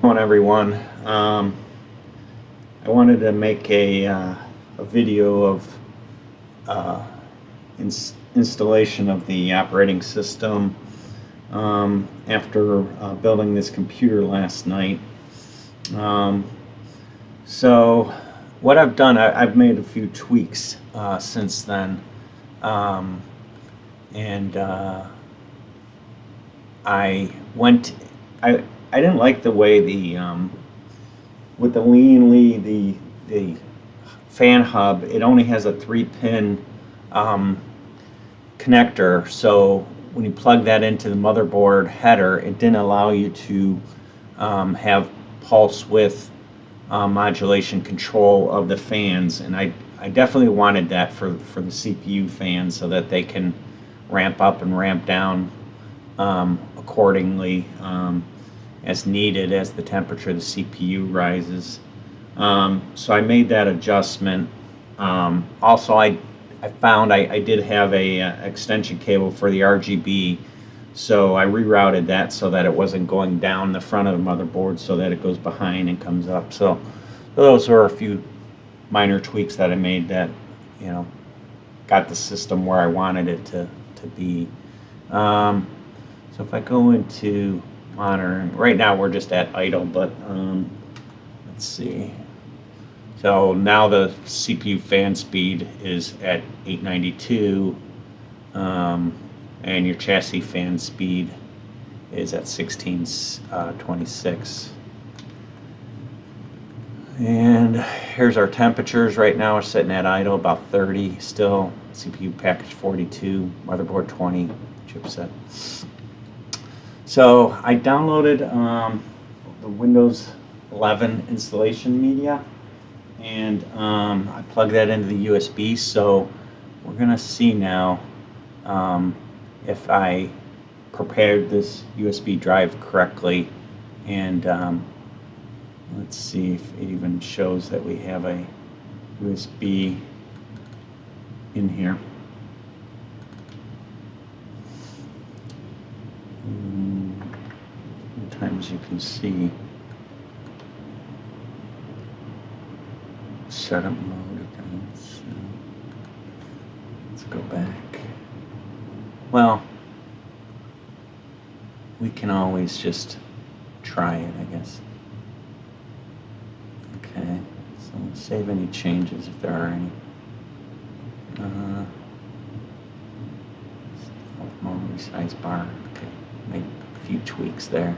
On everyone. I wanted to make a video of uh, installation of the operating system after building this computer last night. Um, so what I've done, I've made a few tweaks since then, um, and I went. I I didn't like the way the with the the fan hub, it only has a 3-pin um, connector. So when you plug that into the motherboard header, it didn't allow you to have pulse width modulation control of the fans. And I definitely wanted that for the CPU fans so that they can ramp up and ramp down accordingly as needed as the temperature of the CPU rises. So I made that adjustment. Also, I found I did have a extension cable for the RGB, so I rerouted that so that it wasn't going down the front of the motherboard, so that it goes behind and comes up. So those were a few minor tweaks that I made that, you know, got the system where I wanted it to be. So if I go into monitoring, right now we're just at idle, but let's see. So now the CPU fan speed is at 892, and your chassis fan speed is at 1626. And here's our temperatures. Right now we're sitting at idle, about 30 still. CPU package 42, motherboard 20, chipset. So I downloaded the Windows 11 installation media, and I plug that into the USB. So we're gonna see now if I prepared this USB drive correctly, and let's see if it even shows that we have a USB in here. Sometimes you can see setup mode again. So let's go back. Well, we can always just try it, I guess. Okay, so we'll save any changes if there are any. Mode resize bar. Okay, make a few tweaks there.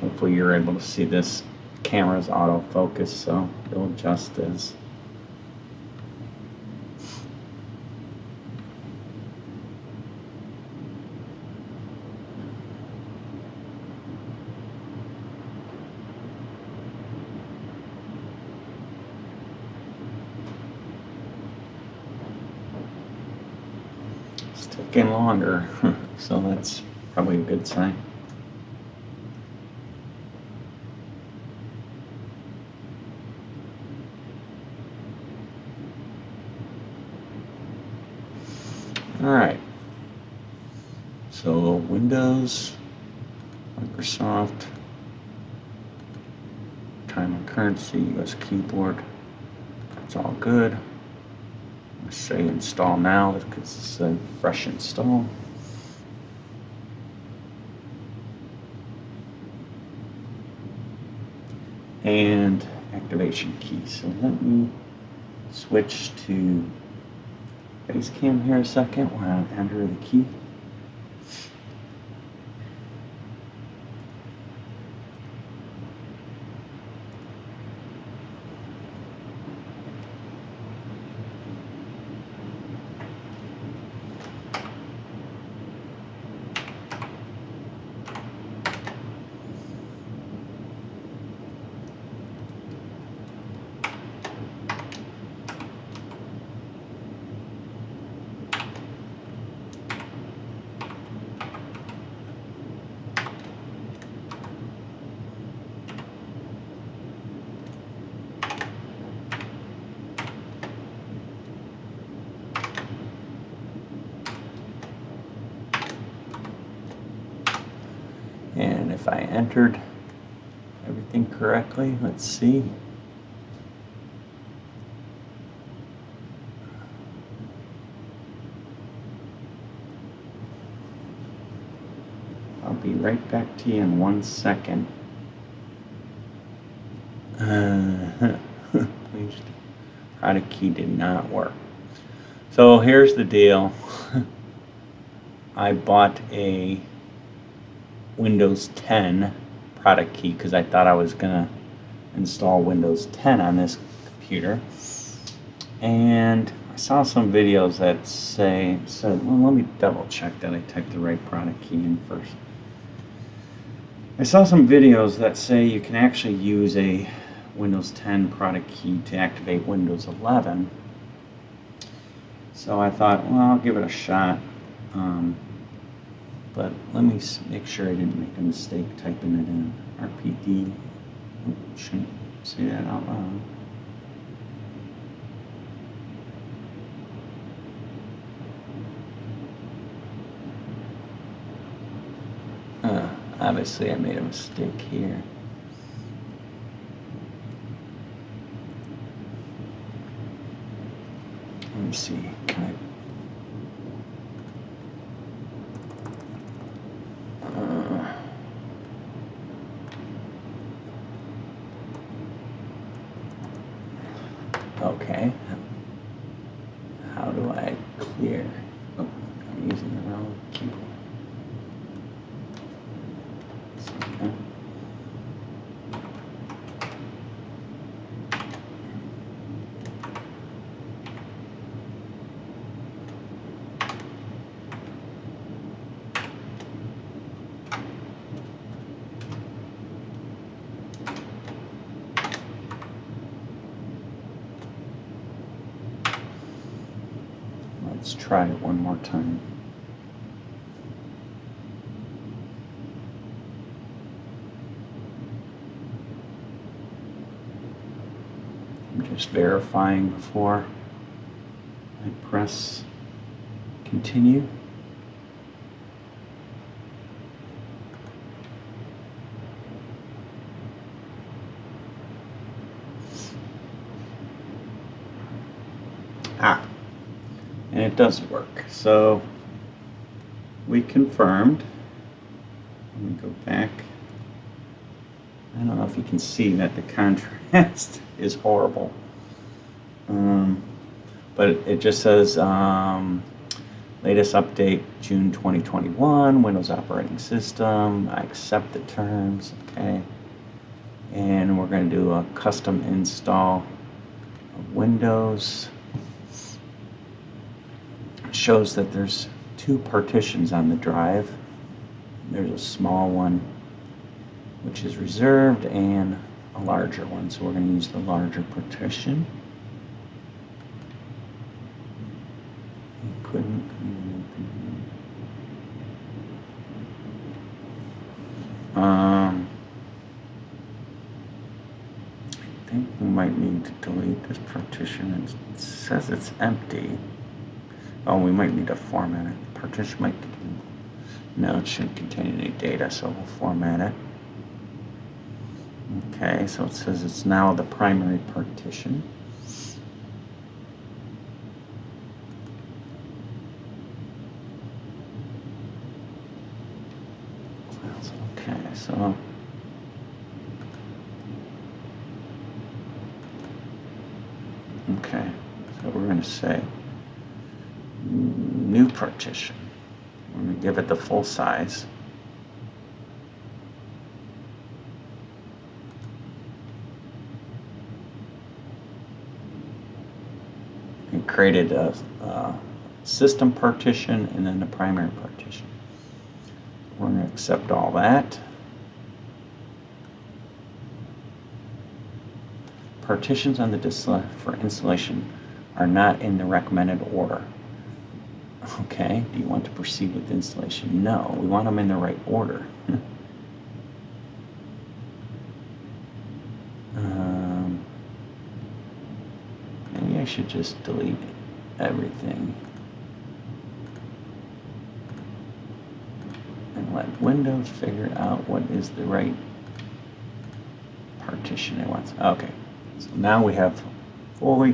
Hopefully you're able to see this. Camera's autofocus, so it'll adjust as. It's taking longer, so that's probably a good sign. Alright, so Windows, Microsoft, time and currency, US keyboard, that's all good. Let's say install now because it's a fresh install. And activation key. So let me switch to Basecamp here a second while I enter the key. if I entered everything correctly. Let's see. I'll be right back to you in 1 second. Product key did not work. So here's the deal. I bought a Windows 10 product key because I thought I was gonna install Windows 10 on this computer, and I saw some videos that said, well, let me double check that I typed the right product key in first. I saw some videos that say you can actually use a Windows 10 product key to activate Windows 11. So I thought, well, I'll give it a shot. But let me make sure I didn't make a mistake typing it in. RPD. Shouldn't say that out loud. Obviously, I made a mistake here. Let me see. Can I? Okay. How do I clear? Oh, I'm using the wrong keyboard. Okay. Let's try it one more time. I'm just verifying before I press continue. And it does work. So we confirmed. Let me go back. I don't know if you can see that the contrast is horrible. But it just says latest update June 2021, Windows operating system. I accept the terms, okay. And we're going to do a custom install of Windows. It shows that there's 2 partitions on the drive. There's a small one which is reserved and a larger one, so we're going to use the larger partition. I think we might need to delete this partition. It says it's empty. Oh, we might need to format it. Partition might contain, no, it shouldn't contain any data, so we'll format it. Okay, so it says it's now the primary partition. Okay, so we're going to say new partition. We're going to give it the full size. And created a system partition and then the primary partition. We're going to accept all that. Partitions on the disk for installation are not in the recommended order. Okay, do you want to proceed with installation? No, we want them in the right order. Maybe I should just delete everything. and let Windows figure out what is the right partition it wants. Okay, so now we have fully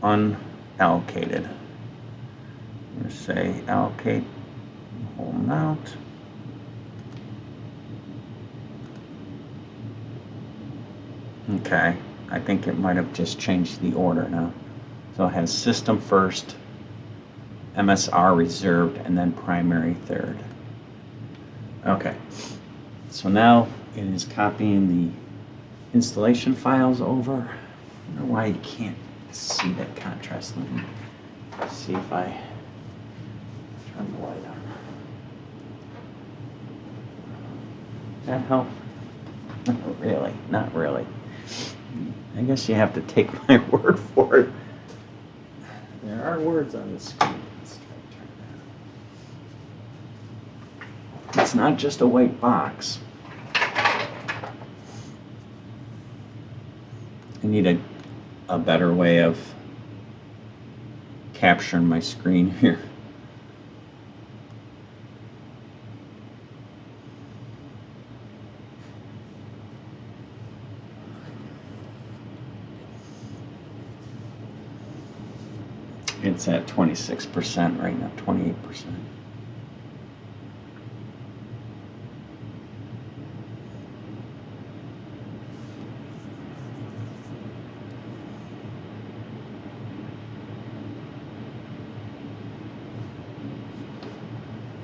unallocated. I'm going to say allocate whole amount. Okay, I think it might have just changed the order now. So it has system first, MSR reserved, and then primary third. Okay, so now it is copying the installation files over. I don't know why you can't see that contrast. Let me see if I turn the light on. That help? Not really, not really. I guess you have to take my word for it. There are words on the screen. Let's try to turn that on. It's not just a white box. I need a better way of capturing my screen here. It's at 26% right now, 28%.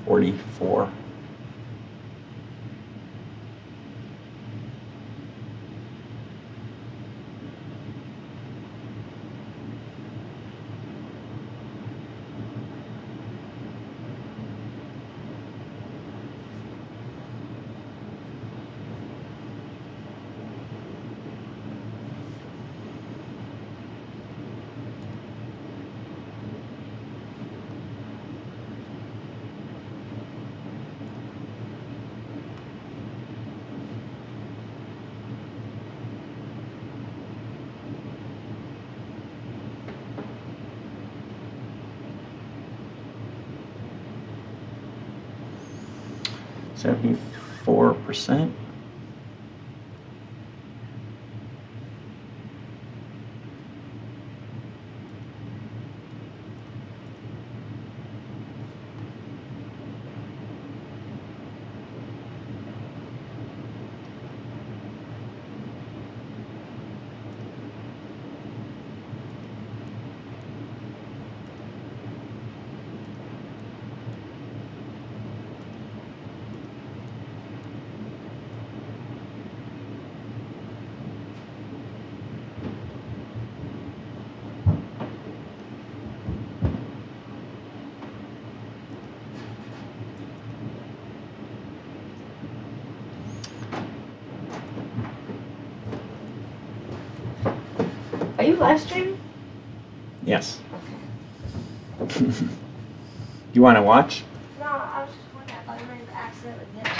$44. %. Are you live streaming? Yes. Okay. You want to watch? No, I was just wondering. I thought you might have accidentally hit it.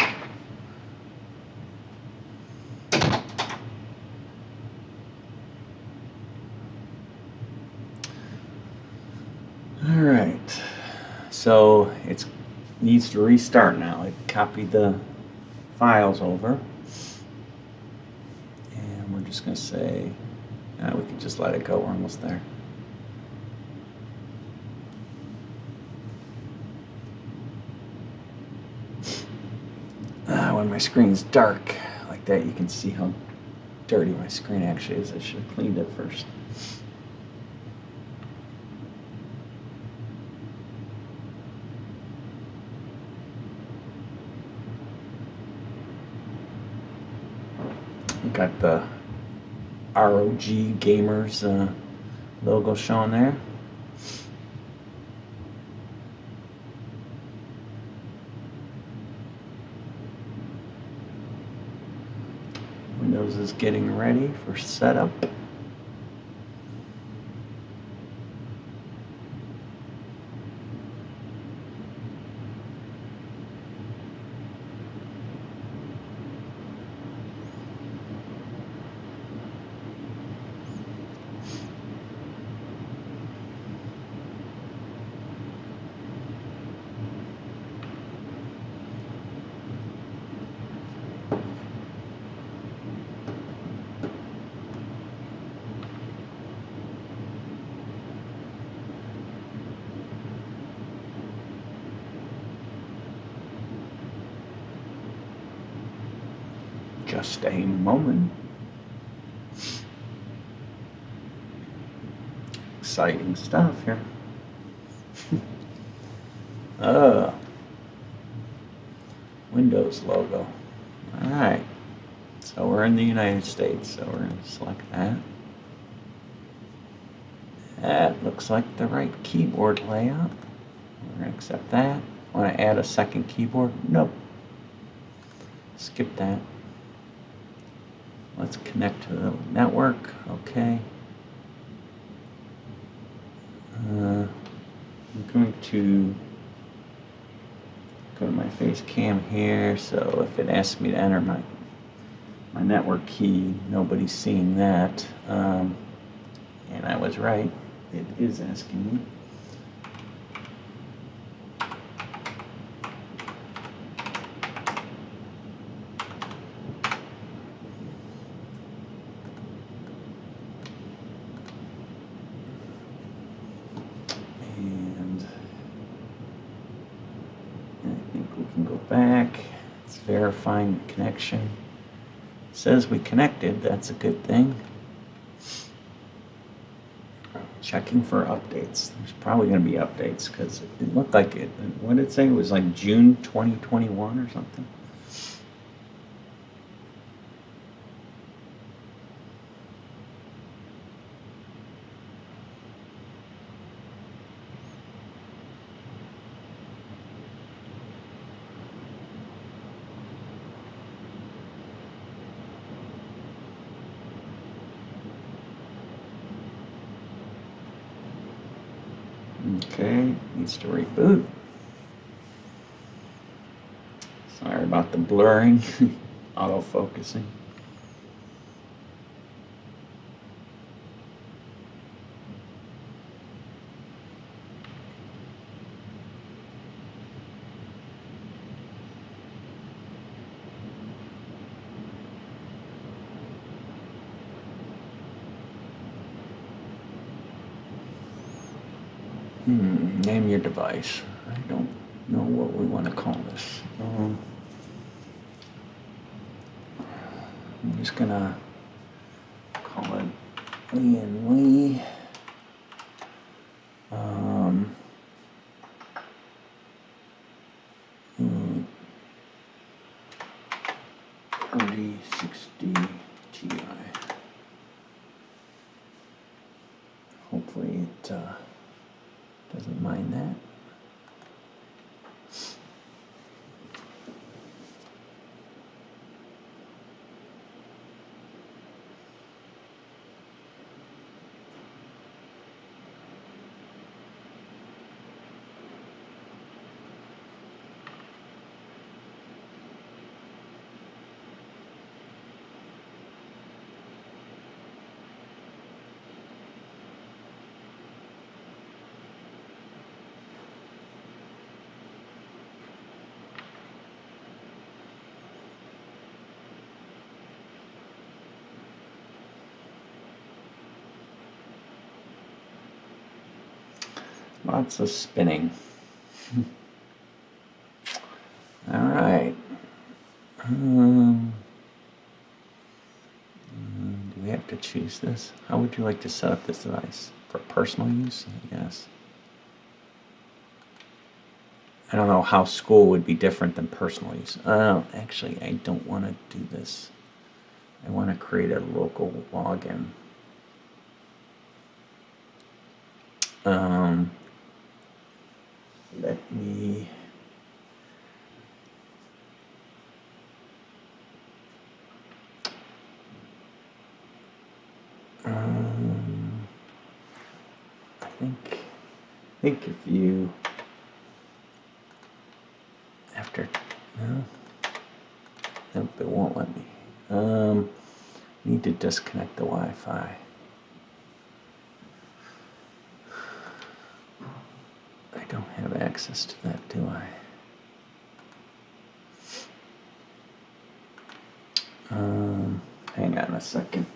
All right. So it needs to restart now. I copied the files over. And we're just going to say, we can just let it go. We're almost there. When my screen's dark like that, you can see how dirty my screen actually is. I should have cleaned it first. You got the ROG Gamers logo showing there. Windows is getting ready for setup. Just a moment. Exciting stuff here. Windows logo. All right. So we're in the United States, so we're going to select that. That looks like the right keyboard layout. We're going to accept that. Want to add a second keyboard? Nope. Skip that. Let's connect to the network. Okay. I'm going to go to my face cam here, so if it asks me to enter my network key, nobody's seeing that. And I was right. It is asking me. And I think we can go back. It's verifying the connection. It says we connected. That's a good thing. Checking for updates. There's probably going to be updates because it looked like it. What did it say? It was like June 2021 or something. Okay, needs to reboot. Sorry about the blurring, auto-focusing. Name your device. I don't know what we want to call this. I'm just gonna call it Lee and Lee. 3060 Ti. Hopefully it doesn't mind that. Lots of spinning. All right. Do we have to choose this? How would you like to set up this device? For personal use, I guess. I don't know how school would be different than personal use. Actually, I don't want to do this. I want to create a local login. Let me I think if you nope, it won't let me. Need to disconnect the Wi-Fi. I don't have access to that, do I? Hang on a second.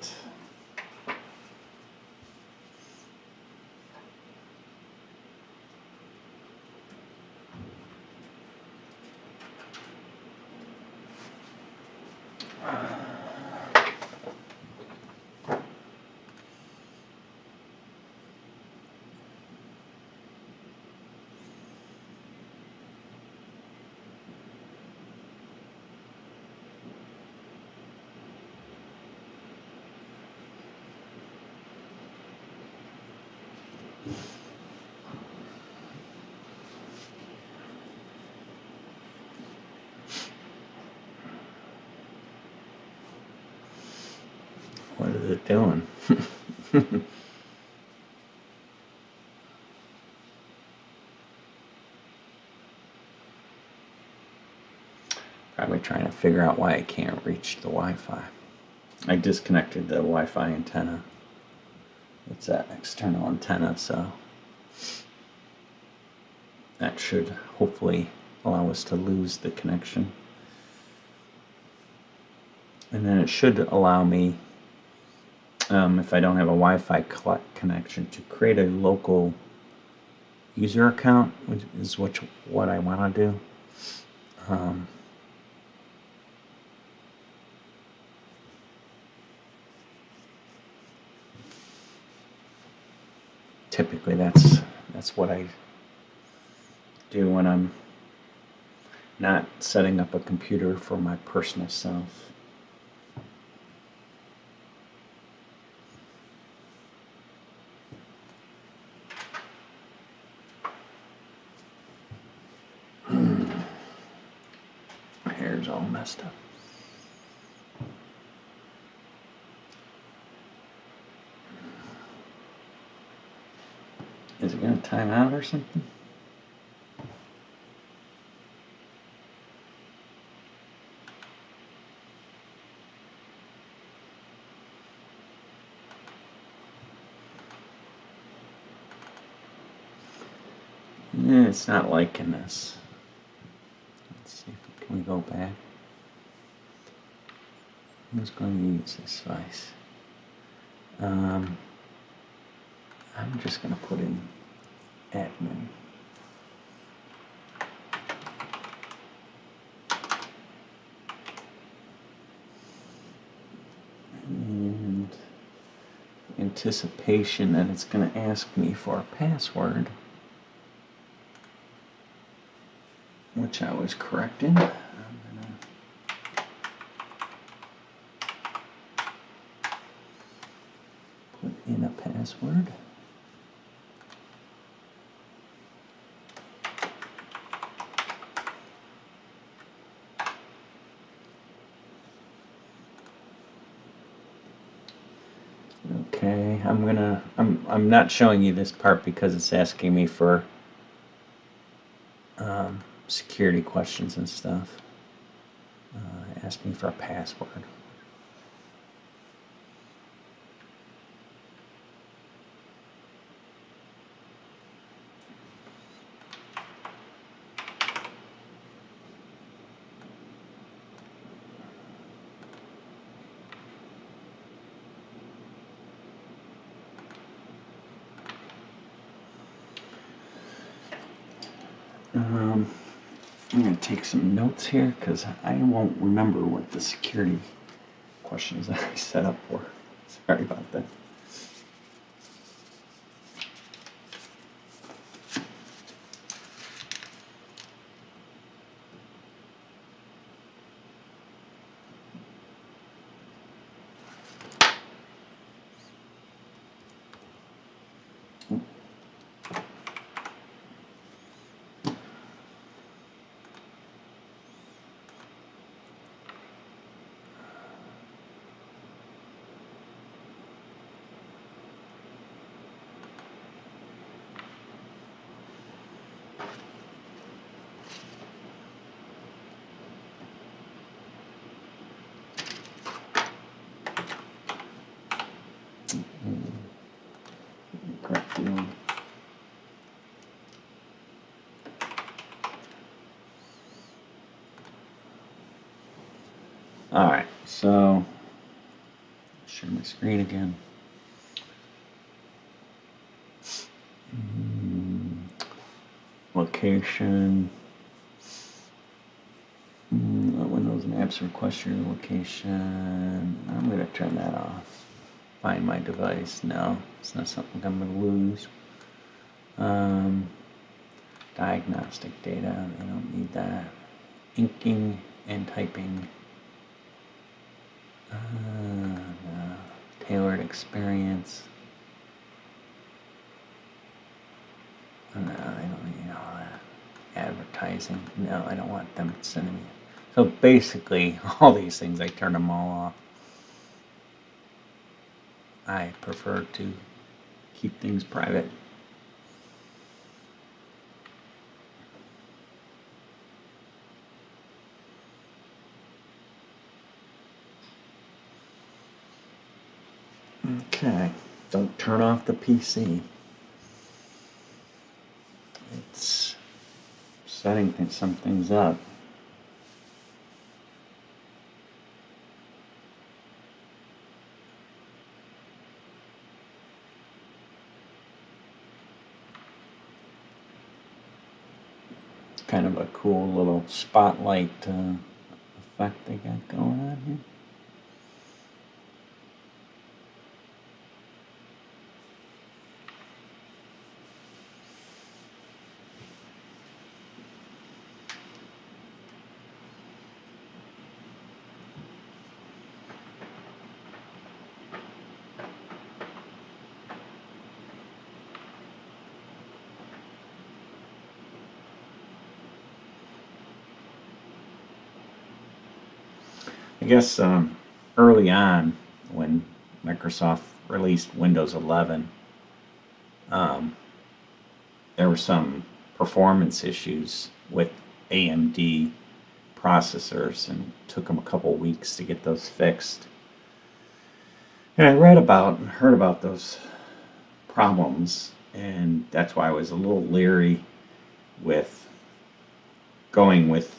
it doing? Probably trying to figure out why I can't reach the Wi-Fi. I disconnected the Wi-Fi antenna. It's an external antenna, so that should hopefully allow us to lose the connection. And then it should allow me, if I don't have a Wi-Fi connection, to create a local user account, which is what I want to do. Typically, that's what I do when I'm not setting up a computer for my personal self. My hair's all messed up. Is it going to time out or something? It's not liking this. Let's see, can we go back? Who's going to use this device? I'm just going to put in admin. And anticipation that it's going to ask me for a password, which I was correcting. I'm going to put in a password. Okay, I'm not showing you this part because it's asking me for security questions and stuff. Ask me for a password. I'm going to take some notes here because I won't remember what the security questions that I set up for. Sorry about that. Correct field. All right, so share my screen again. Location. Windows and apps request your location. I'm going to turn that off. Find my device. No, it's not something I'm going to lose. Diagnostic data. I don't need that. Inking and typing. No. Tailored experience. No, I don't need all that. Advertising. No, I don't want them sending me. So basically, all these things, I turn them all off. I prefer to keep things private. Okay, don't turn off the PC. It's setting some things up. Kind of a cool little spotlight effect they got going on here. I guess early on, when Microsoft released Windows 11, um, there were some performance issues with AMD processors, and it took them a couple weeks to get those fixed. And I read about and heard about those problems, and that's why I was a little leery with going with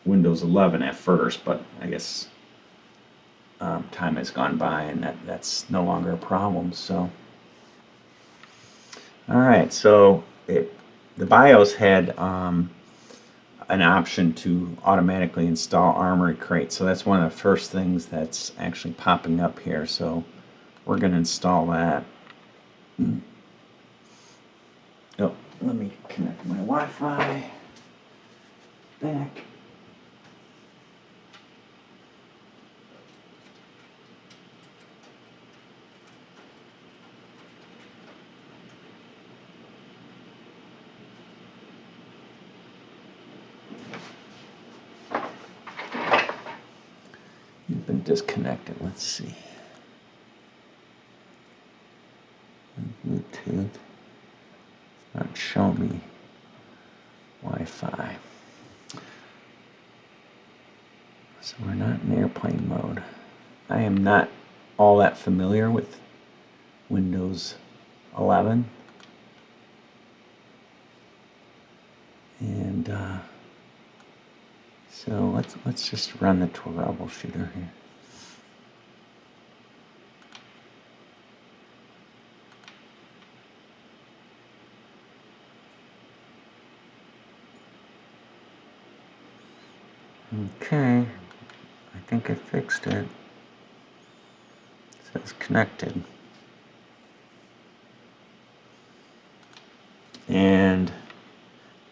Windows 11 at first, but I guess time has gone by and that's no longer a problem. So, all right, so the BIOS had an option to automatically install Armory Crate, so that's one of the first things that's actually popping up here. So we're going to install that. Oh, let me connect my Wi-Fi back. You've been disconnected. Let's see. Bluetooth. Not showing me Wi-Fi. So we're not in airplane mode. I am not all that familiar with Windows 11. And so let's just run the troubleshooter here. Okay, I think I fixed it. It says connected. And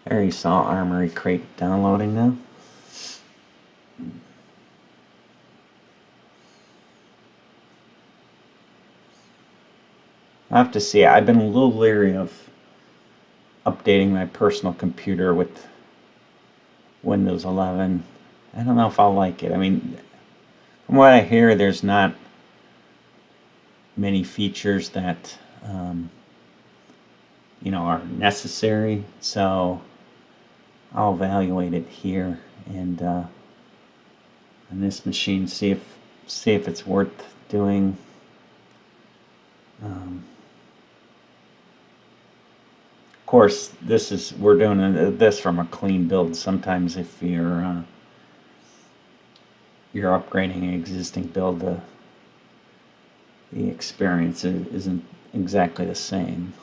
there you saw Armory Crate downloading now. I have to see. I've been a little leery of updating my personal computer with Windows 11. I don't know if I'll like it. I mean, from what I hear, there's not many features that are necessary. So I'll evaluate it here and on this machine, see if it's worth doing. Of course, we're doing this from a clean build. Sometimes if you're upgrading an existing build, the experience isn't exactly the same.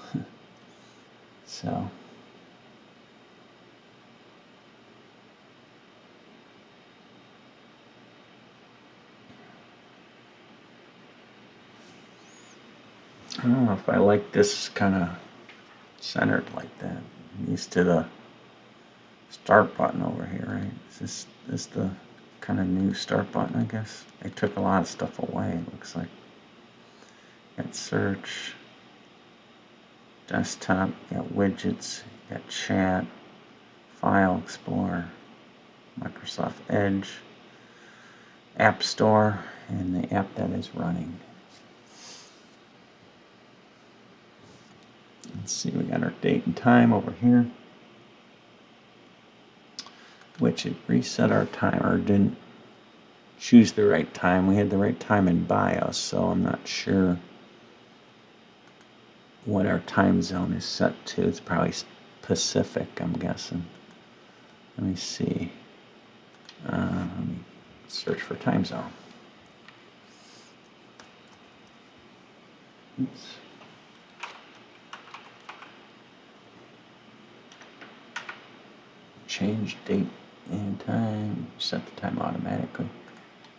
So. I don't know if I like this kind of centered like that. I'm used to the start button over here, right? Is this the kind of new start button, I guess? They took a lot of stuff away, it looks like. Got search, desktop, got widgets, got chat, file explorer, Microsoft Edge, App Store, and the app that is running. Let's see, we got our date and time over here, which it reset our timer, didn't choose the right time. We had the right time in BIOS, so I'm not sure what our time zone is set to. It's probably Pacific, I'm guessing. Let me see. Let me search for time zone. Oops. Change date and time, set the time automatically.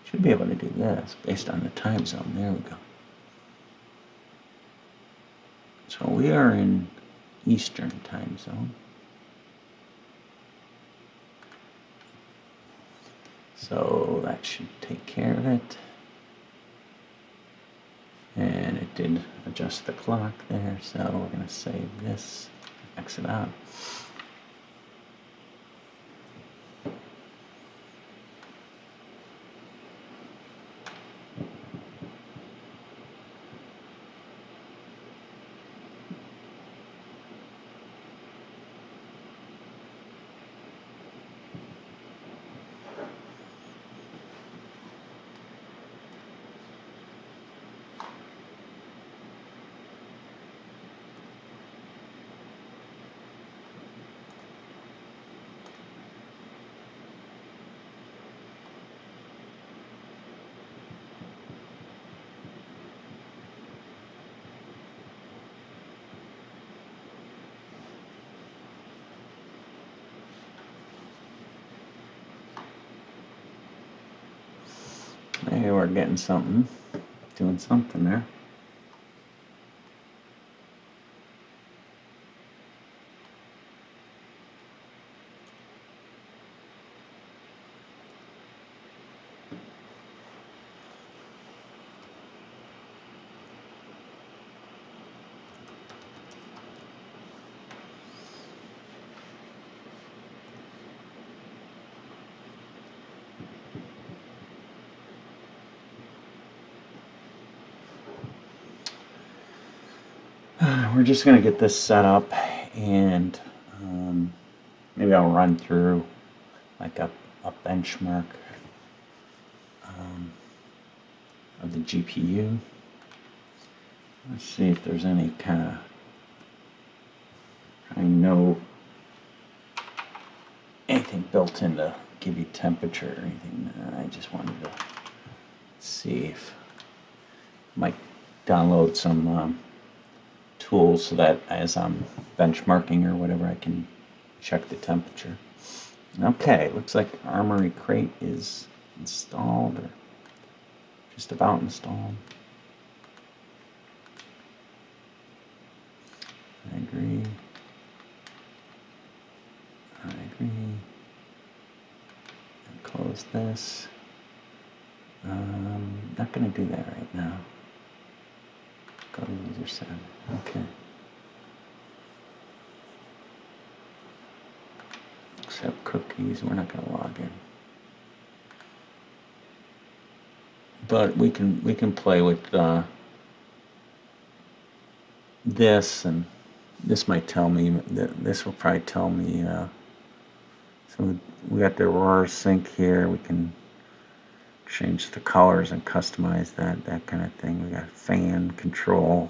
Should be able to do this based on the time zone. There we go. So we are in Eastern time zone. So that should take care of it. And it did adjust the clock there, so we're going to save this, exit out. Hey, we're getting something, doing something there. We're just going to get this set up, and maybe I'll run through like a benchmark of the GPU. Let's see if there's any kind of, I know anything built in to give you temperature or anything. I just wanted to see if I might download some tools so that as I'm benchmarking or whatever, I can check the temperature. Okay, looks like Armory Crate is installed or just about installed. I agree. I agree. And close this. Not going to do that right now. Go to user center. Okay. Accept cookies. We're not going to log in. But we can play with this, and this might tell me that this will probably tell me. So we got the Aurora sync here. We can change the colors and customize that kind of thing. We got fan control.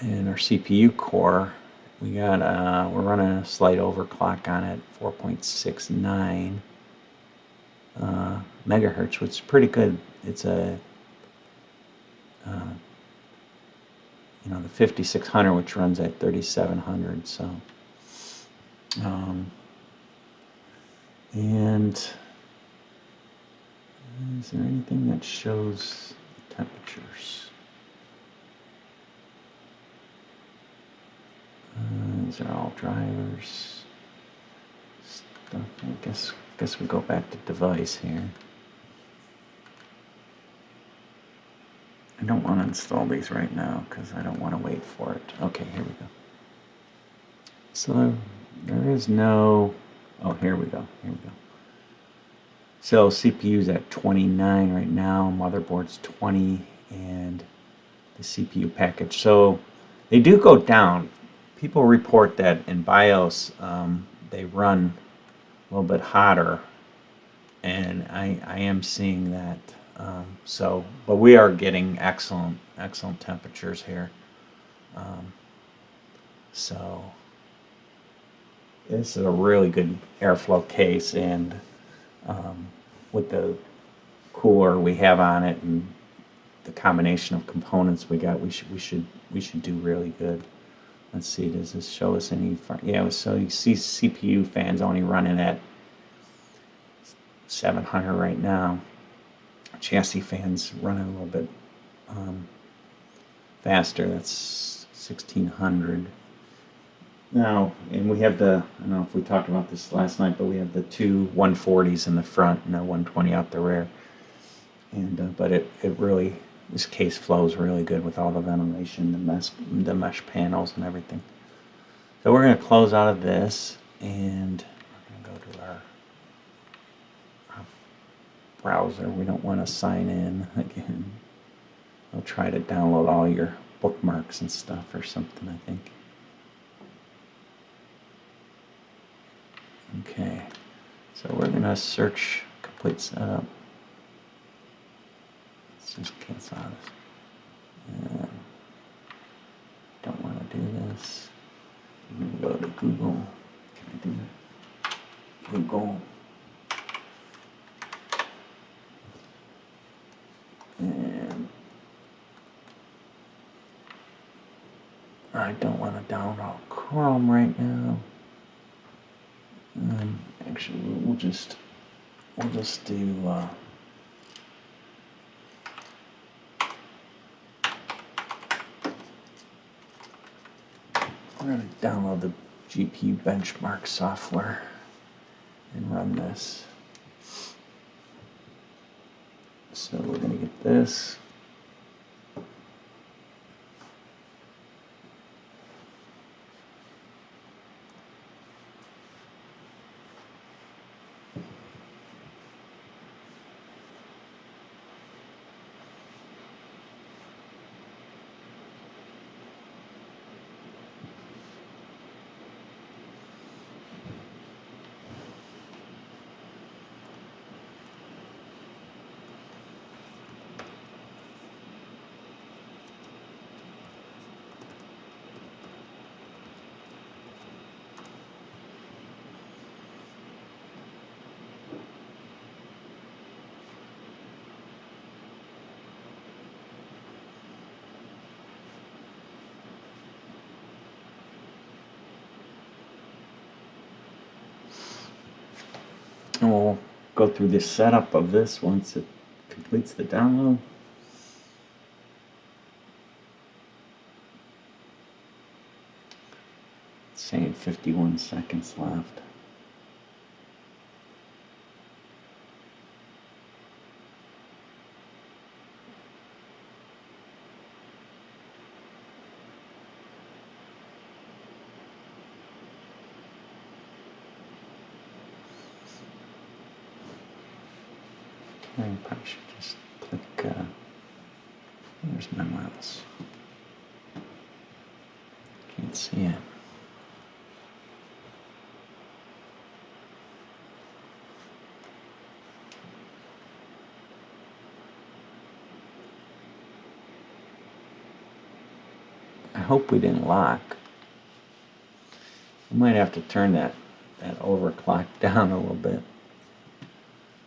And our CPU core, we got we're running a slight overclock on it, 4.69 megahertz, which is pretty good. It's a the 5600, which runs at 3700. So, and is there anything that shows temperatures? These are all drivers stuff. I guess we go back to device here. I don't want to install these right now because I don't want to wait for it. Okay, here we go. So there is no. Oh, here we go. Here we go. So CPU's at 29 right now, motherboard's 20, and the CPU package. So they do go down. People report that in BIOS they run a little bit hotter, and I am seeing that. But we are getting excellent temperatures here. Um, so this is a really good airflow case, and with the cooler we have on it and the combination of components we got, we should do really good. Let's see, does this show us any? Yeah, so you see CPU fans only running at 700 right now. Chassis fans running a little bit faster. That's 1600. Now, and we have the, I don't know if we talked about this last night, but we have the two 140s in the front and a 120 out the rear. And but it really, this case flows really good with all the ventilation, the mesh panels and everything. So we're going to close out of this, and we're going to go to our browser. We don't want to sign in again. I'll try to download all your bookmarks and stuff or something, I think. Okay, so we're going to search complete setup. Let's just cancel this. Don't want to do this. Go to Google. Can I do that? Google. And I don't want to download Chrome right now. Actually, we'll just do. We're going to download the GPU benchmark software and run this. So we're going to get this. And we'll go through the setup of this once it completes the download. It's saying 51 seconds left. I probably should just click, where's my mouse? Can't see it. I hope we didn't lock. We might have to turn that overclock down a little bit,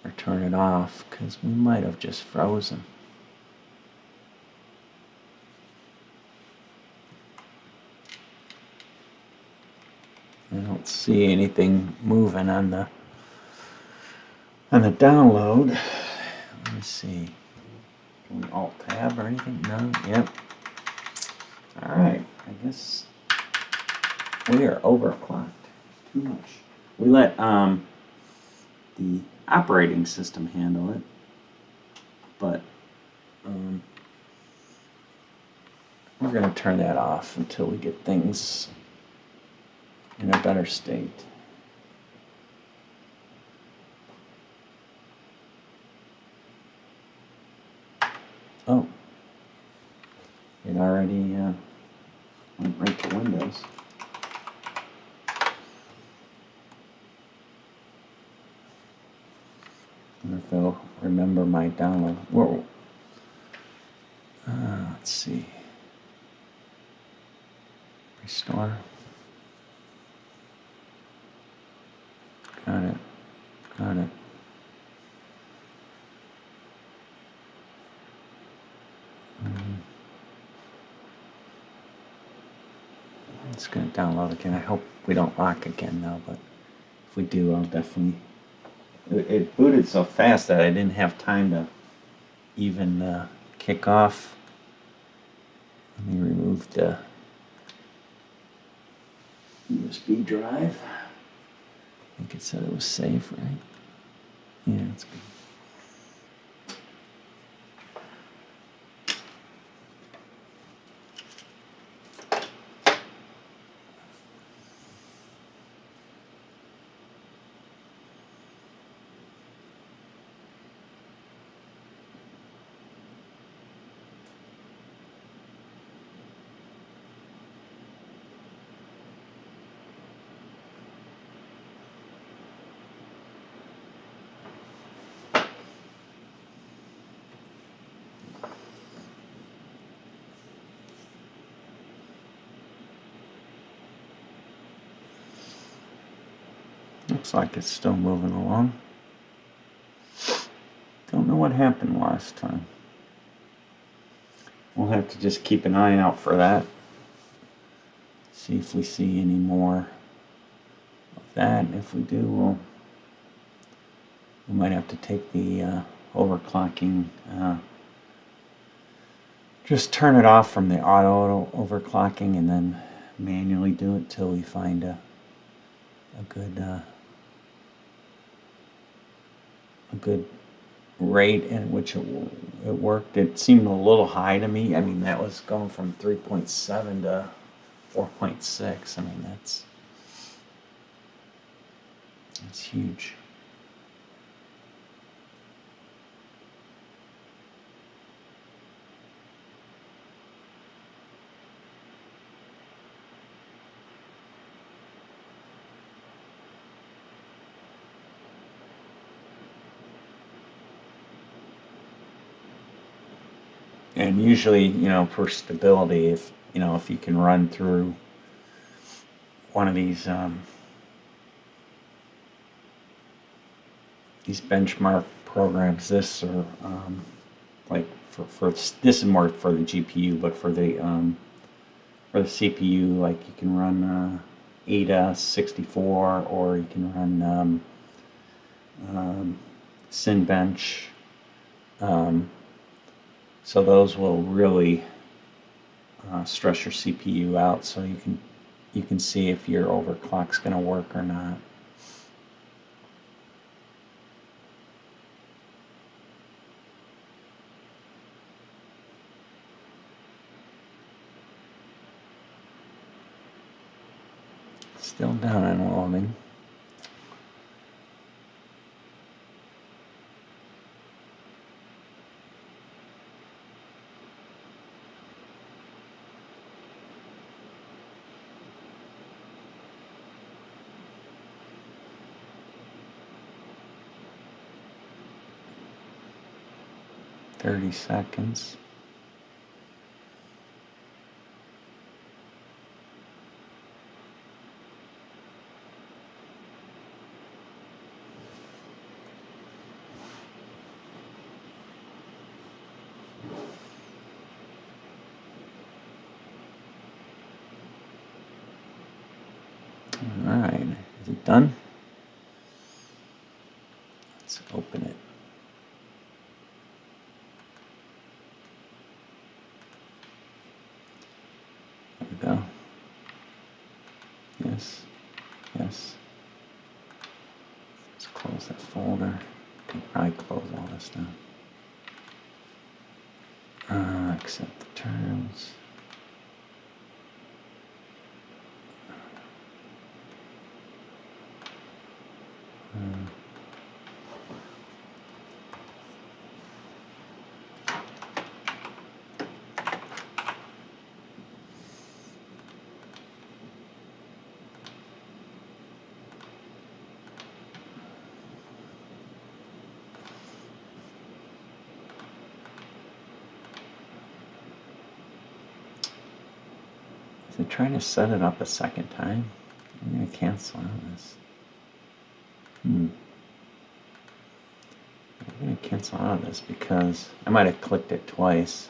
or turn it off, because we might have just frozen. I don't see anything moving on the download. Let me see. Can we alt tab or anything? No. Yep. All right. I guess we are overclocked too much. We let the operating system handle it, but we're going to turn that off until we get things in a better state. it already went right to Windows. I wonder if they'll remember my download. Whoa. Let's see. Restore. Got it. Got it. It's going to download again. I hope we don't lock again though, but if we do, I'll definitely... It booted so fast that I didn't have time to even kick off. Let me remove the USB drive. I think it said it was safe, right? Yeah, it's good. Looks like it's still moving along. Don't know what happened last time. We'll have to just keep an eye out for that. See if we see any more of that. If we do, we might have to take the overclocking. Just turn it off from the auto overclocking and then manually do it till we find a good rate at which it worked. It seemed a little high to me. I mean, that was going from 3.7 to 4.6. I mean, that's huge. And usually, for stability, if you can run through one of these benchmark programs, this or like for this is more for the GPU, but for the CPU, like you can run Ada 64, or you can run Cinebench. So those will really stress your CPU out, so you can see if your overclock's going to work or not. Still down and loading. $30 seconds. All right, is it done? Let's open it. There we go. Yes, yes. Let's close that folder. Can probably close all this down. Accept the terms. Is it trying to set it up a second time? I'm going to cancel out of this. I'm going to cancel out of this because I might have clicked it twice.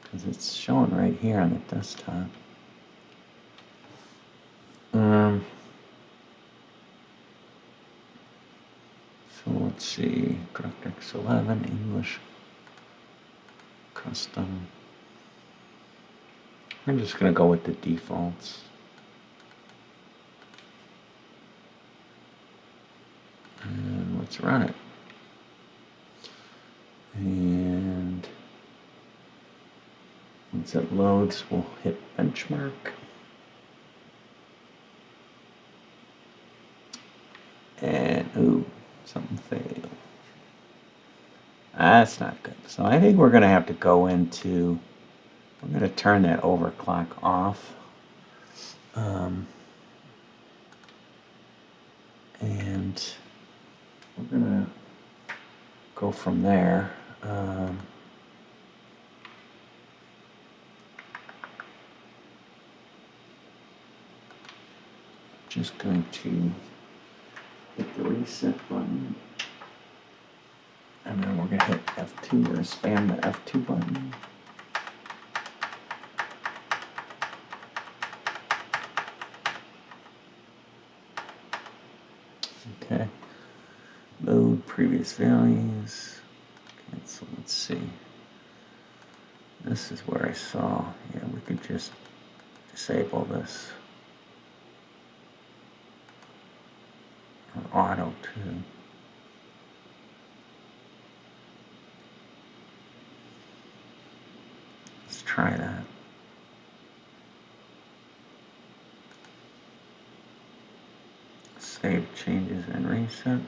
Because it's showing right here on the desktop. So let's see, DirectX 11, English, custom. I'm just going to go with the defaults. And let's run it. And once it loads, we'll hit benchmark. And, ooh, something failed. That's not good. So I think we're going to have to go into, I'm going to turn that overclock off. And we're going to go from there. Just going to hit the reset button. And then we're going to hit F2. We're going to spam the F2 button. Okay. Load previous values. Okay, so let's see. This is where I saw, yeah, we could just disable this. Or auto too. Let's try that. Save changes and reset.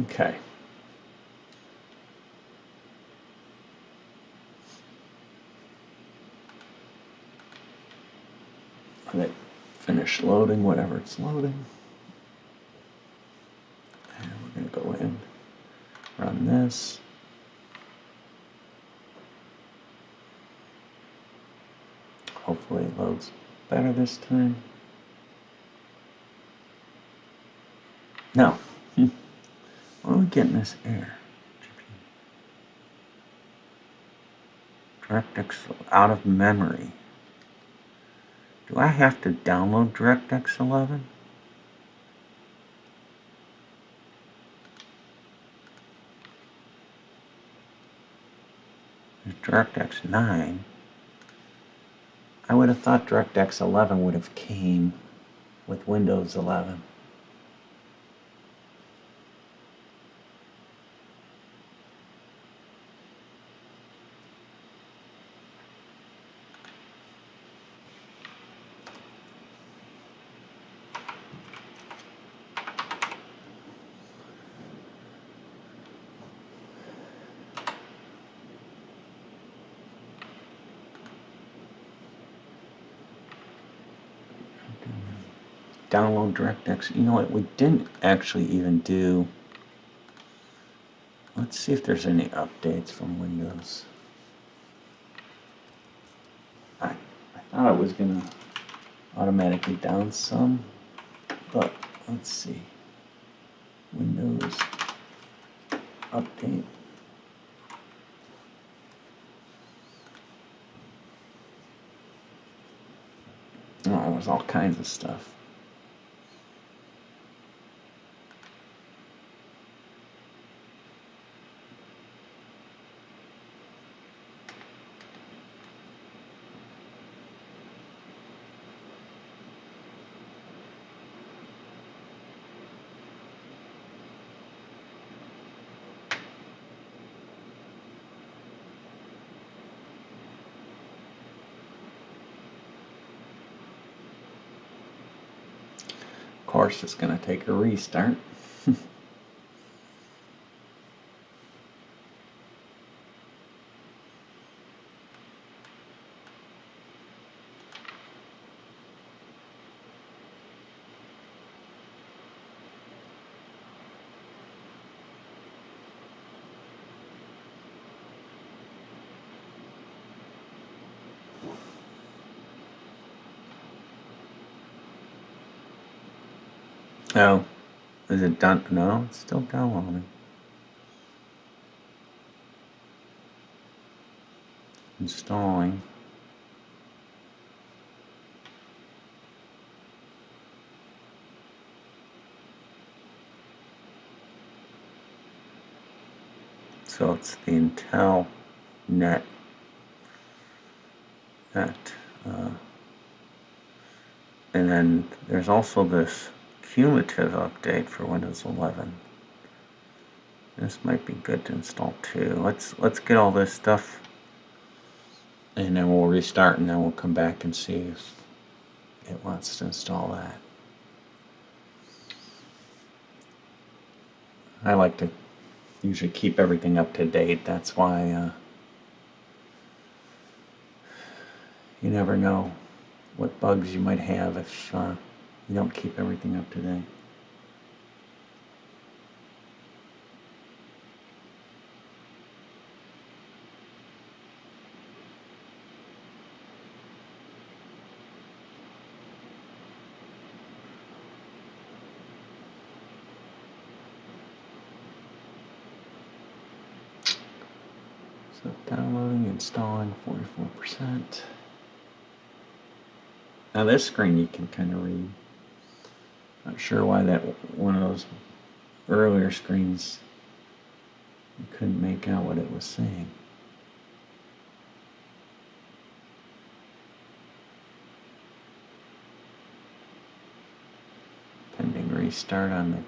Okay. Let it finish loading whatever it's loading. And we're going to go in, run this. Hopefully it loads better this time. No. Why are we getting this error? DirectX out of memory. Do I have to download DirectX 11? There's DirectX 9. I would have thought DirectX 11 would have came with Windows 11. Download DirectX. You know what? We didn't actually even do. Let's see if there's any updates from Windows. I thought I was going to automatically down some, but let's see. Windows update. Oh, there's all kinds of stuff. course, it's going to take a restart. Oh, is it done? No, it's still downloading. Installing. So it's the Intel net. And then there's also this cumulative update for Windows 11. This might be good to install too. Let's get all this stuff, and then we'll restart, and then we'll come back and see if it wants to install that. I like to usually keep everything up to date. That's why you never know what bugs you might have if you don't keep everything up to date. So downloading, installing, 44%. Now this screen you can kind of read. Not sure why that one of those earlier screens you couldn't make out what it was saying. Pending restart on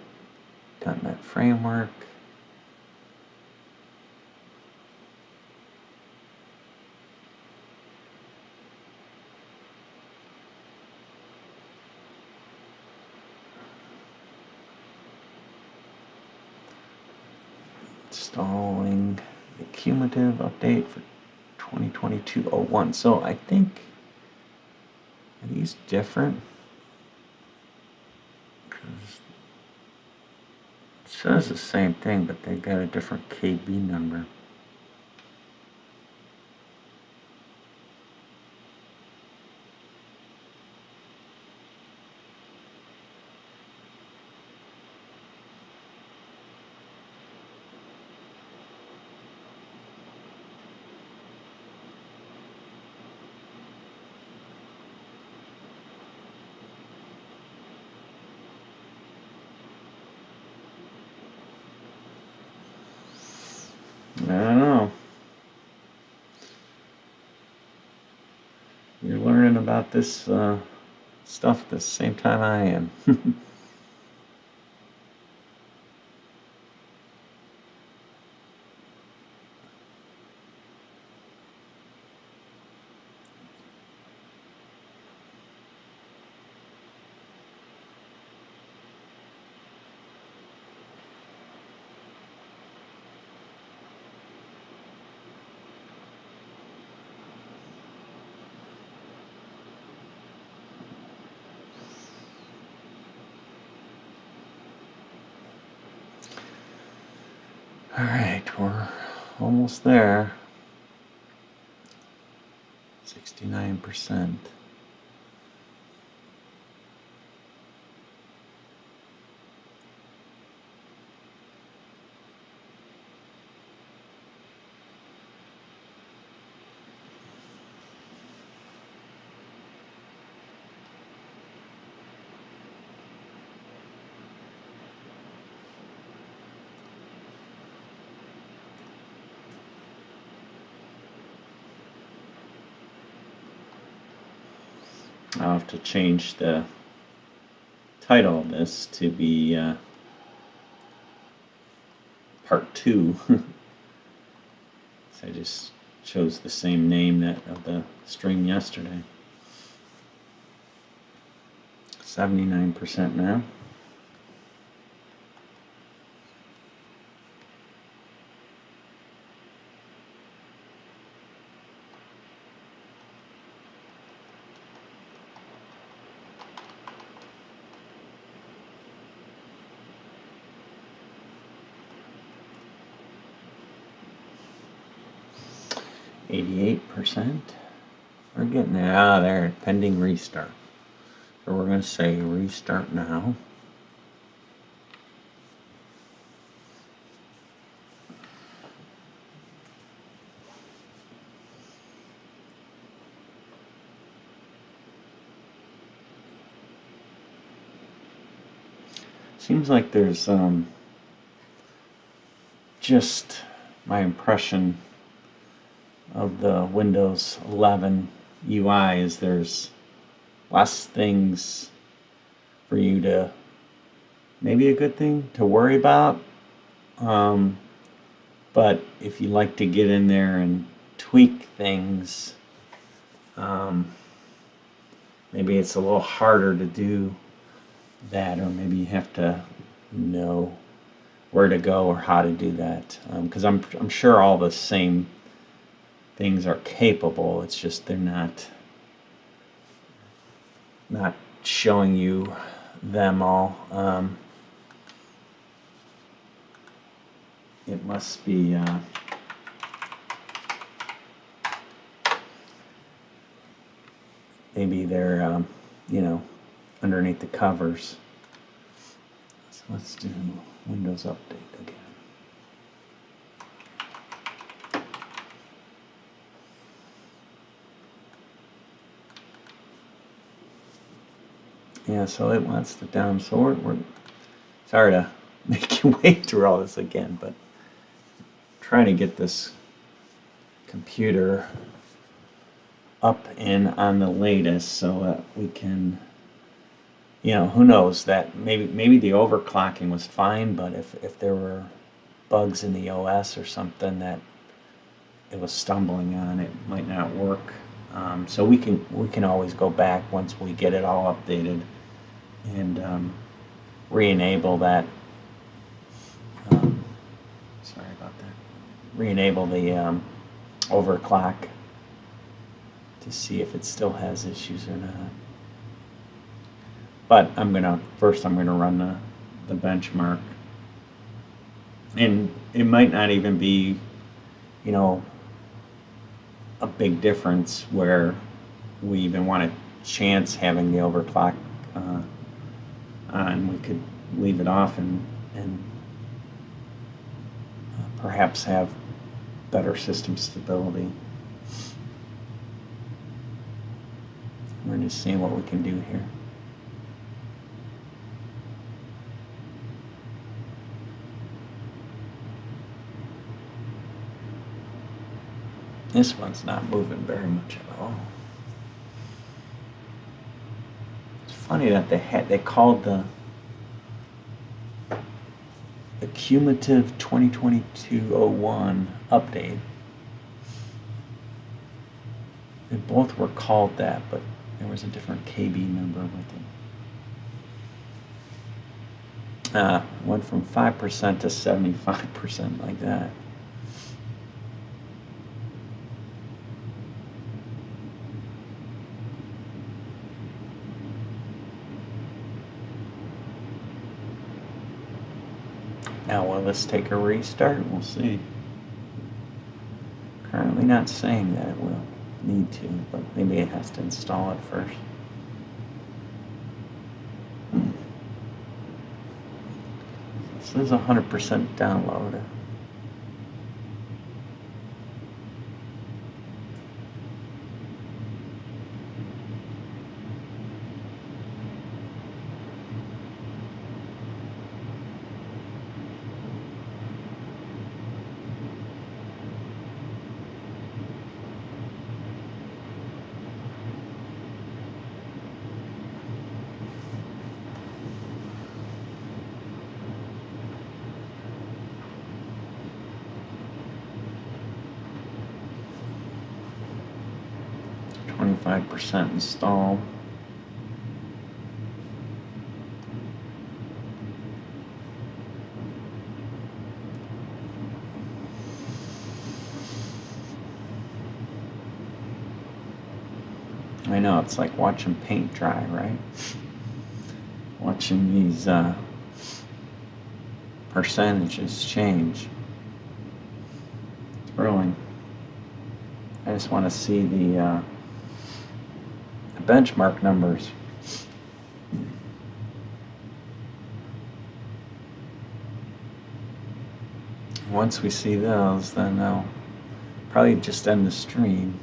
the .NET framework. Installing the cumulative update for 2022-01. So I think, are these different? Because it says the same thing, but they got a different KB number. I don't know. You're learning about this stuff at the same time I am. All right, we're almost there. 69%. I'll have to change the title of this to be part 2. So I just chose the same name that of the string yesterday. 79% now. 88%. We're getting there. Ah, there, pending restart. So we're going to say restart now. Seems like there's just my impression of the Windows 11 UI is there's less things for you to, maybe a good thing to worry about. But if you like to get in there and tweak things, maybe it's a little harder to do that, or maybe you have to know where to go or how to do that. Because I'm sure all the same things are capable. It's just they're not showing you them all. It must be maybe they're underneath the covers. So let's do Windows Update again. Yeah, so it wants to down. So we're sorry to make you wait through all this again, but trying to get this computer up and on the latest so that we can, who knows, that maybe the overclocking was fine, but if there were bugs in the OS or something that it was stumbling on, it might not work. So we can always go back once we get it all updated and re-enable that. Sorry about that. Re-enable the overclock to see if it still has issues or not. But first I'm gonna run the benchmark, and it might not even be, a big difference where we even want to chance having the overclock on. We could leave it off and perhaps have better system stability. We're just seeing what we can do here. This one's not moving very much at all. It's funny that they called the cumulative 2022-01 update. They both were called that, but there was a different KB number with it. Went from 5% to 75%, like that. Now will this take a restart? We'll see. Currently not saying that it will need to, but maybe it has to install it first. This is 100% download. %, install. I know, it's like watching paint dry, right? Watching these percentages change. Thrilling. I just want to see the benchmark numbers. Once we see those, then I'll probably just end the stream.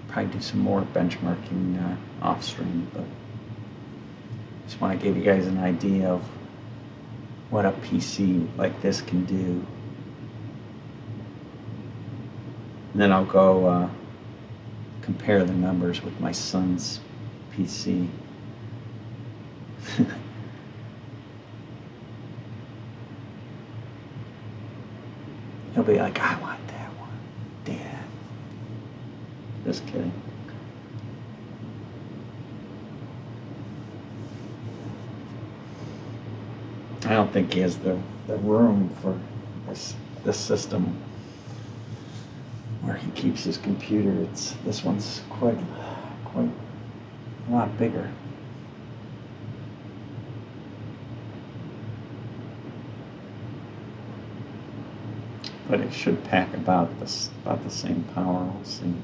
Probably do some more benchmarking off stream, but just want to give you guys an idea of what a PC like this can do. And then I'll go compare the numbers with my son's PC. He'll be like, I want that one, Dad. Just kidding. I don't think he has the room for this system where he keeps his computer. This one's quite a lot bigger. But it should pack about the same power. We'll see.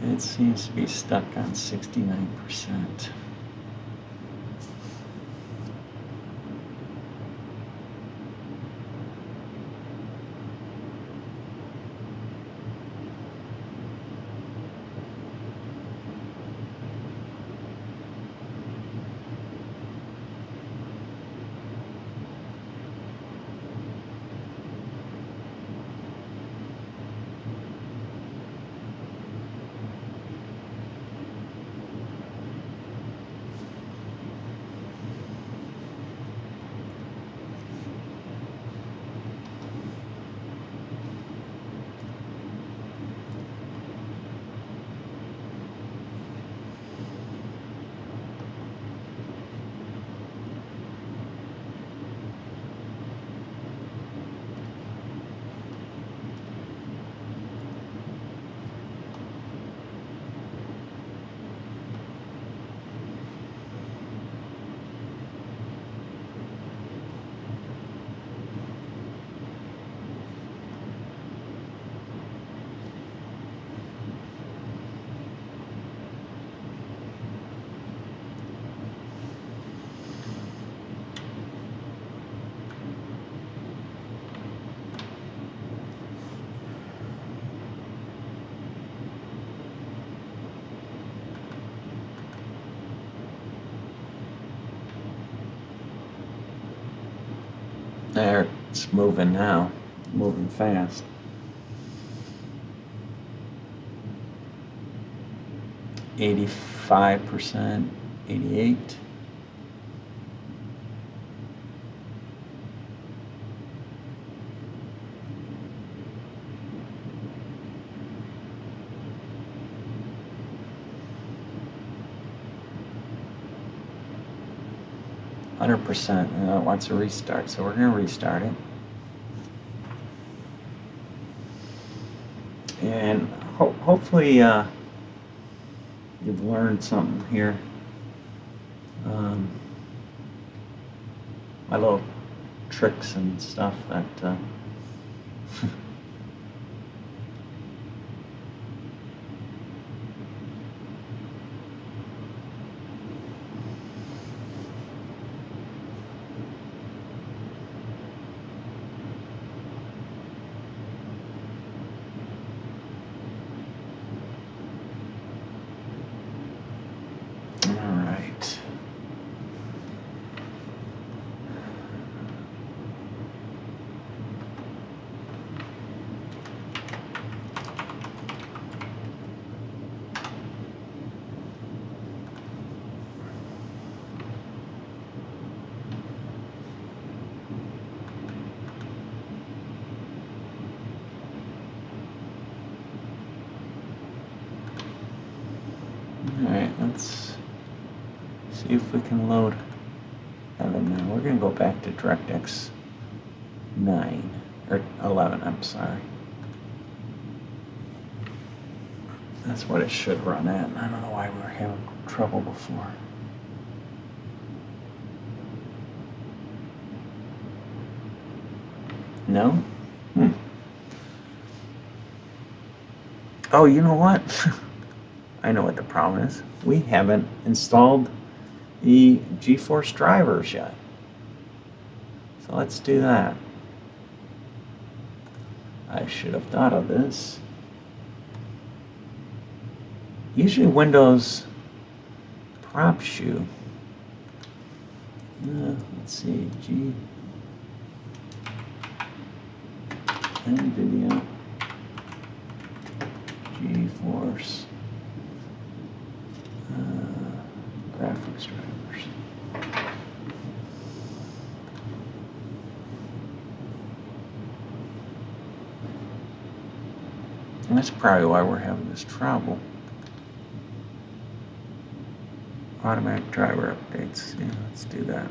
It seems to be stuck on 69%. There, it's moving now, moving fast. 85%, 88. %. It wants to restart, so we're going to restart it. And hopefully you've learned something here. My little tricks and stuff that let's see if we can load Heaven now. We're going to go back to DirectX 9, or 11, I'm sorry. That's what it should run at. I don't know why we were having trouble before. No? Oh, you know what? I know what the problem is. We haven't installed the GeForce drivers yet. So let's do that. I should have thought of this. Usually Windows prompts you. Let's see, NVIDIA GeForce graphics drivers. And that's probably why we're having this trouble. Automatic driver updates. Yeah, let's do that.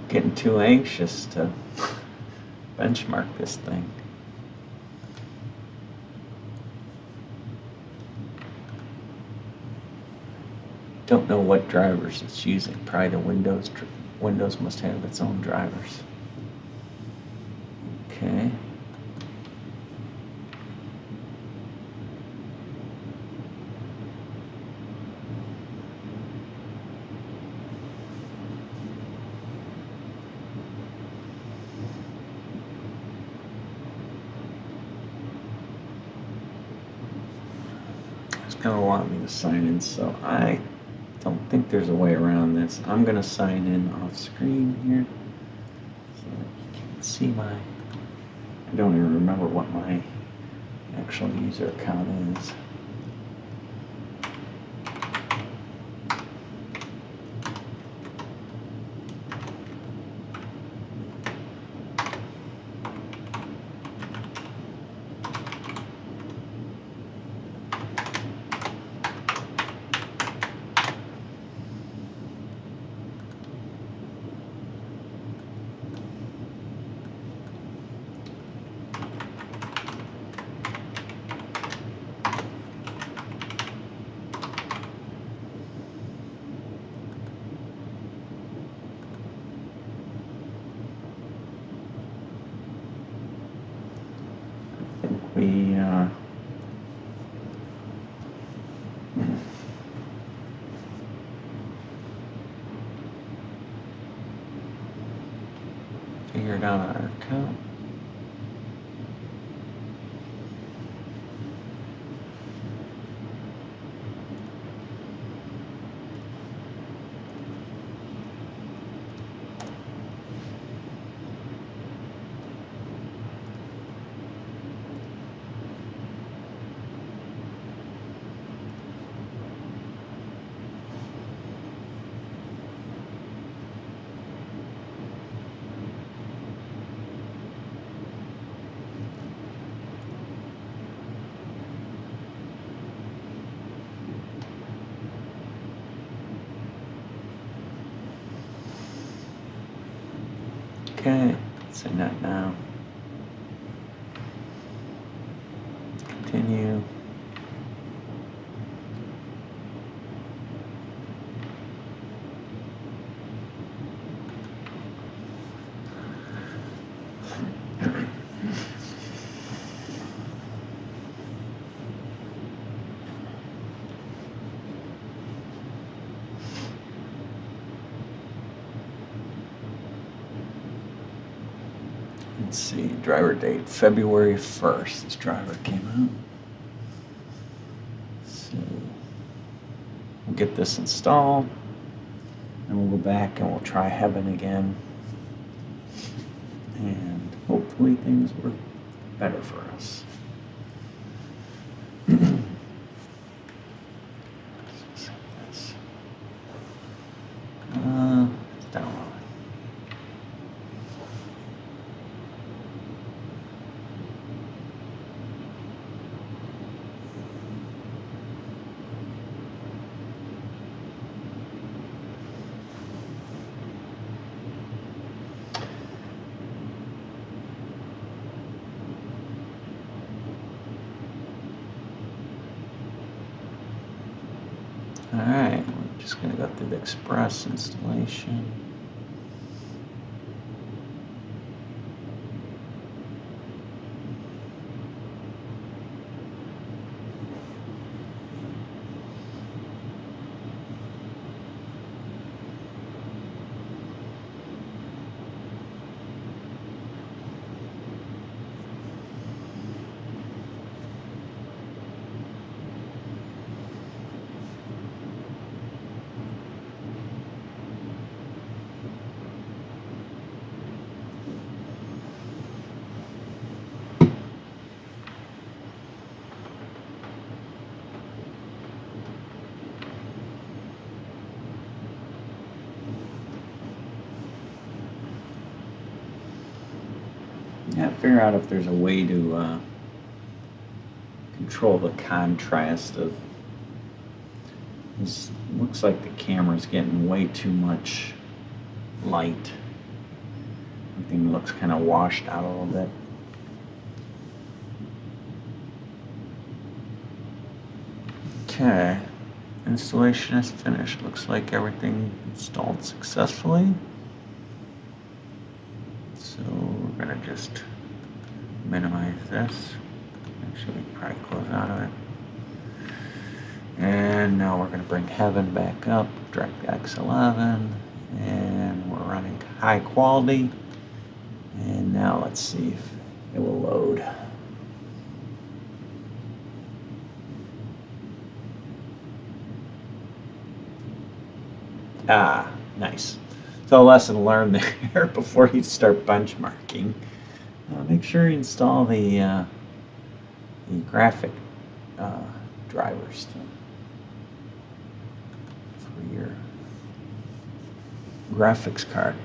Getting too anxious to benchmark this thing. Don't know what drivers it's using. Probably the Windows must have its own drivers. Okay. It's going to want me to sign in, so I don't think there's a way around this. I'm going to sign in off screen here so that you can see my, I don't even remember what my actual user account is. We figured out our account. Okay, send that now. Continue. Let's see, driver date, February 1st, this driver came out. So, we'll get this installed, and we'll go back and we'll try Heaven again. And hopefully things work better for us. Alright, we're just going to go through the express installation. Yeah, figure out if there's a way to control the contrast of this. Looks like the camera's getting way too much light. Everything looks kind of washed out a little bit. Okay, installation is finished. Looks like everything installed successfully. So we're gonna just minimize this. Actually, probably close out of it. And now we're gonna bring Heaven back up, DirectX 11, and we're running high quality. And now let's see if it will load. Ah, nice. So a lesson learned there before you start benchmarking. Make sure you install the graphic drivers for your graphics card.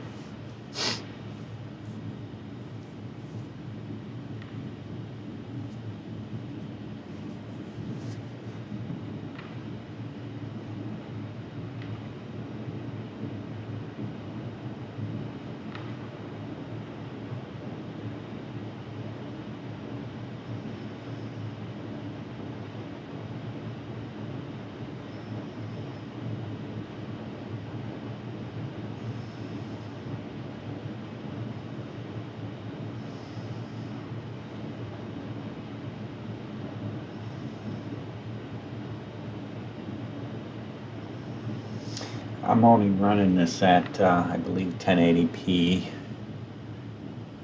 I'm only running this at, I believe, 1080p.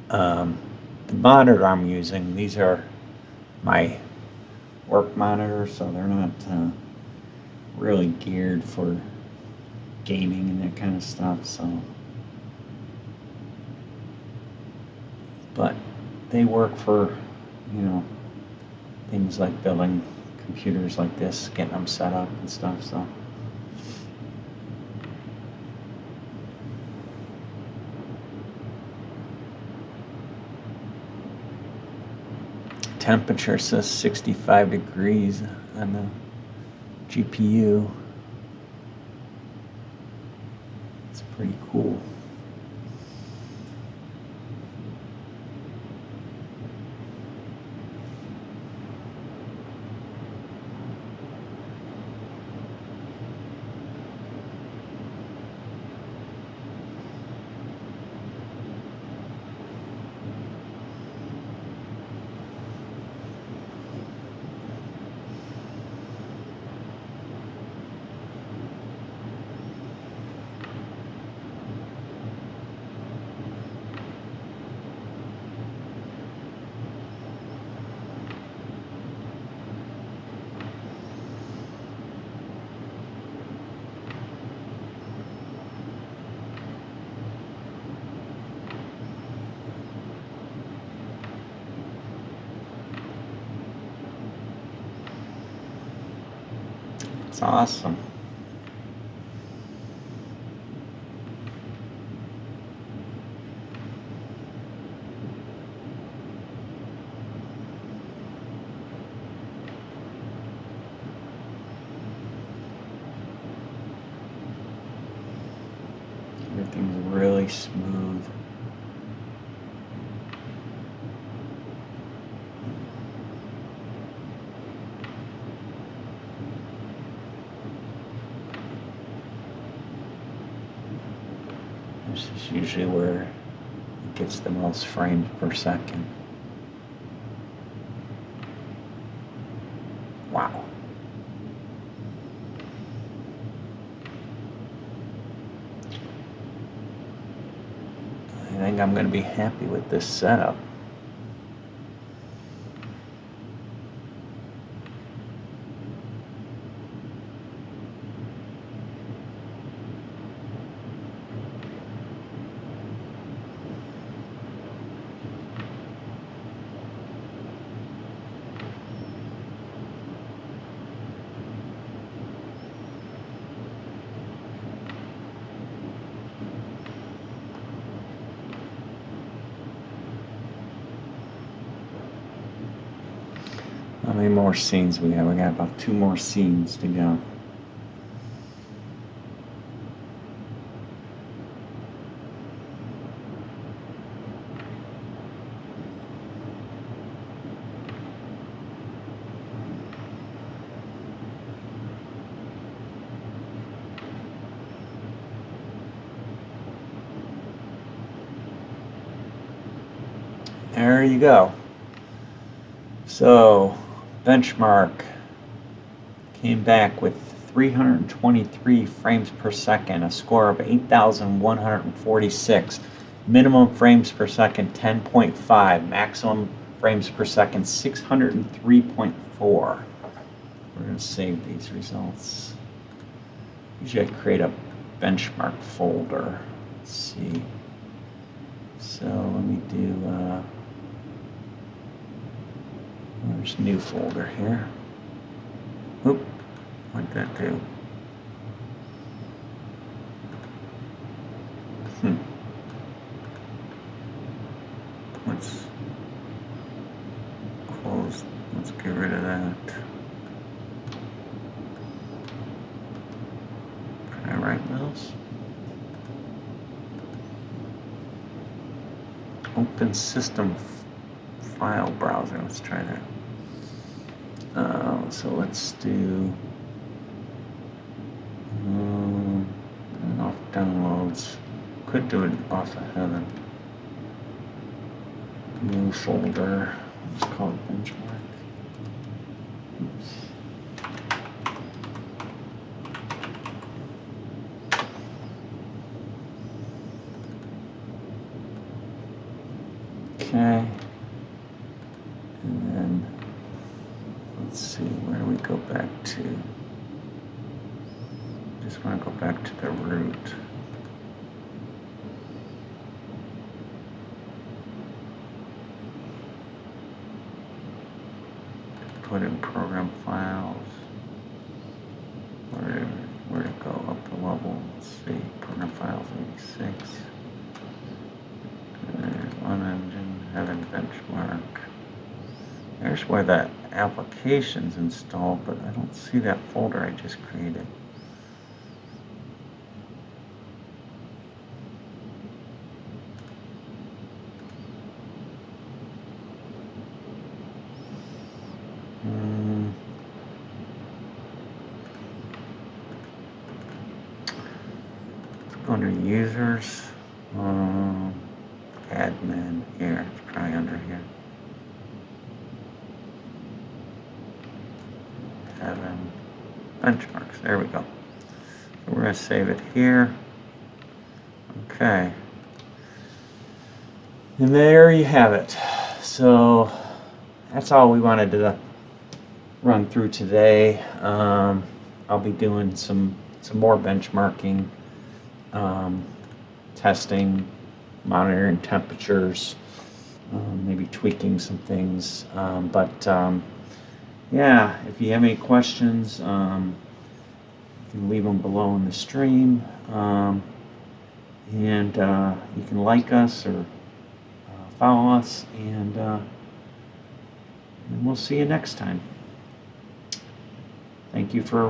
The monitor I'm using, these are my work monitors, so they're not really geared for gaming and that kind of stuff. So, but they work for, things like building computers like this, getting them set up and stuff. So. Temperature says 65 degrees on the GPU. It's pretty cool. It's awesome. Everything's really smooth. usually where it gets the most frames per second. Wow. I think I'm going to be happy with this setup. How many more scenes we have? We got about 2 more scenes to go. There you go. So, benchmark came back with 323 frames per second, a score of 8,146. Minimum frames per second 10.5, maximum frames per second 603.4. We're going to save these results. Usually I create a benchmark folder. Let's see. So let me do, there's a new folder here. Oop, what'd that do? Let's close, let's get rid of that. Can I right mouse? Open system file browser, let's try that. So let's do off downloads. Could do it off of Heaven. New folder. Let's call it benchmark. Oops. Okay. And then let's see, where do we go back to? Just want to go back to the root. Put in program files. Where to go up the level? Let's see, program files 86. One engine, Heaven benchmark. There's where that application's installed, but I don't see that folder I just created. Under users, admin here, it's probably under here. Heaven benchmarks, there we go. So we're going to save it here. Okay. And there you have it. So that's all we wanted to run through today. I'll be doing some more benchmarking. Testing, monitoring temperatures, maybe tweaking some things. Yeah, if you have any questions, you can leave them below in the stream. And you can like us or follow us, and we'll see you next time. Thank you for